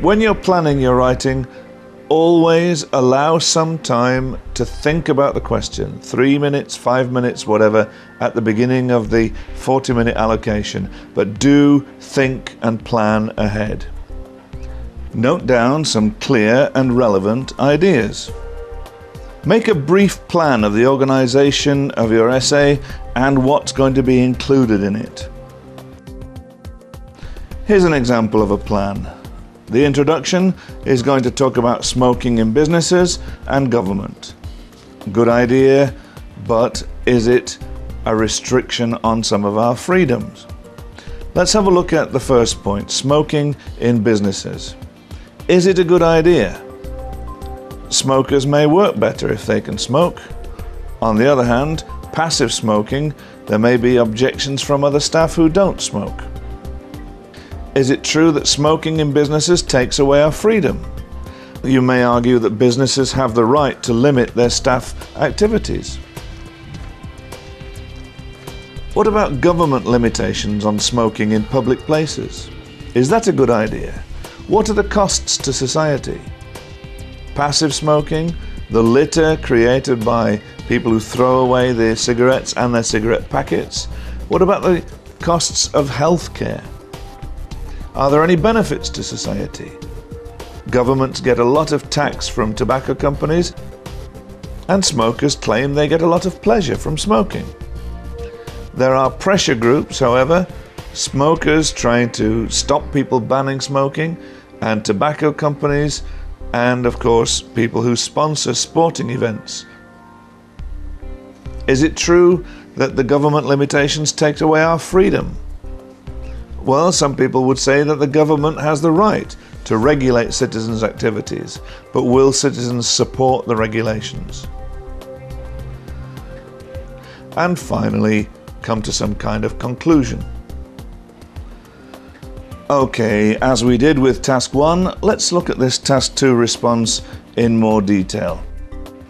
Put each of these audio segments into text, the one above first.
When you're planning your writing, always allow some time to think about the question, 3 minutes, 5 minutes, whatever, at the beginning of the 40-minute allocation, but do think and plan ahead. Note down some clear and relevant ideas. Make a brief plan of the organization of your essay and what's going to be included in it. Here's an example of a plan. The introduction is going to talk about smoking in businesses and government. Good idea, but is it a restriction on some of our freedoms? Let's have a look at the first point, smoking in businesses. Is it a good idea? Smokers may work better if they can smoke. On the other hand, passive smoking, there may be objections from other staff who don't smoke. Is it true that smoking in businesses takes away our freedom? You may argue that businesses have the right to limit their staff activities. What about government limitations on smoking in public places? Is that a good idea? What are the costs to society? Passive smoking, the litter created by people who throw away their cigarettes and their cigarette packets. What about the costs of health care? Are there any benefits to society? Governments get a lot of tax from tobacco companies, and smokers claim they get a lot of pleasure from smoking. There are pressure groups, however, smokers trying to stop people banning smoking, and tobacco companies, and of course people who sponsor sporting events. Is it true that the government limitations take away our freedom? Well, some people would say that the government has the right to regulate citizens' activities, but will citizens support the regulations? And finally, come to some kind of conclusion. Okay, as we did with task 1, let's look at this task 2 response in more detail.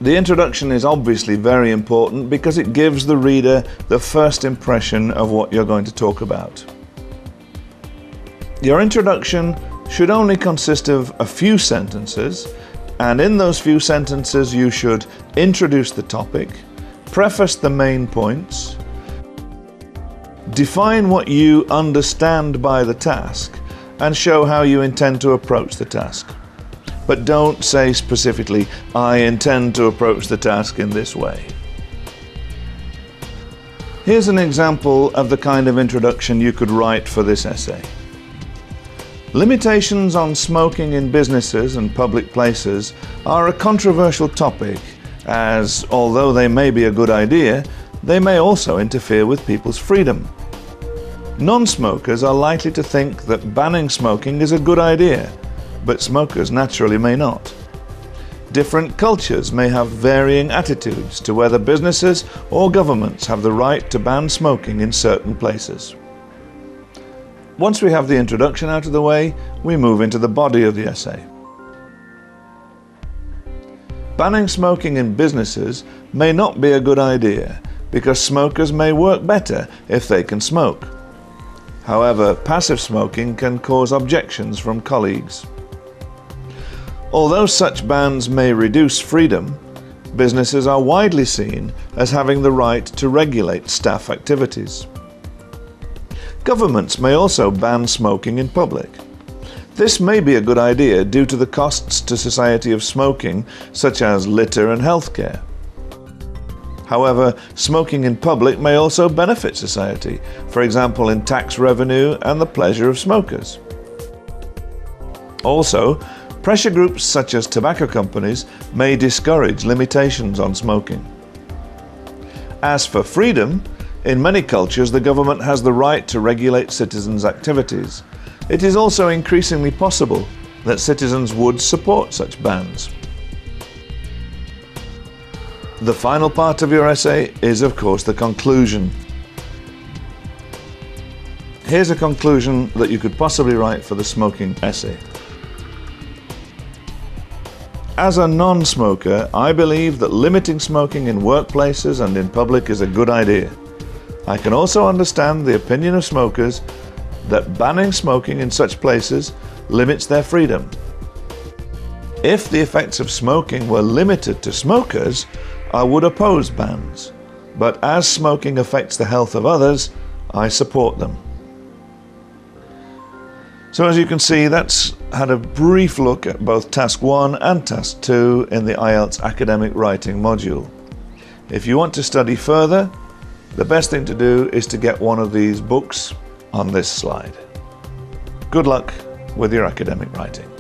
The introduction is obviously very important because it gives the reader the first impression of what you're going to talk about. Your introduction should only consist of a few sentences, and in those few sentences you should introduce the topic, preface the main points, define what you understand by the task, and show how you intend to approach the task. But don't say specifically, I intend to approach the task in this way. Here's an example of the kind of introduction you could write for this essay. Limitations on smoking in businesses and public places are a controversial topic, as although they may be a good idea, they may also interfere with people's freedom. Non-smokers are likely to think that banning smoking is a good idea, but smokers naturally may not. Different cultures may have varying attitudes to whether businesses or governments have the right to ban smoking in certain places. Once we have the introduction out of the way, we move into the body of the essay. Banning smoking in businesses may not be a good idea because smokers may work better if they can smoke. However, passive smoking can cause objections from colleagues. Although such bans may reduce freedom, businesses are widely seen as having the right to regulate staff activities. Governments may also ban smoking in public. This may be a good idea due to the costs to society of smoking, such as litter and healthcare. However, smoking in public may also benefit society, for example in tax revenue and the pleasure of smokers. Also, pressure groups such as tobacco companies may discourage limitations on smoking. As for freedom, in many cultures the government has the right to regulate citizens' activities. It is also increasingly possible that citizens would support such bans. The final part of your essay is, of course, the conclusion. Here's a conclusion that you could possibly write for the smoking essay. As a non-smoker, I believe that limiting smoking in workplaces and in public is a good idea. I can also understand the opinion of smokers that banning smoking in such places limits their freedom. If the effects of smoking were limited to smokers, I would oppose bans. But as smoking affects the health of others, I support them. So as you can see, that's had a brief look at both Task 1 and Task 2 in the IELTS Academic Writing module. If you want to study further, the best thing to do is to get one of these books on this slide. Good luck with your academic writing.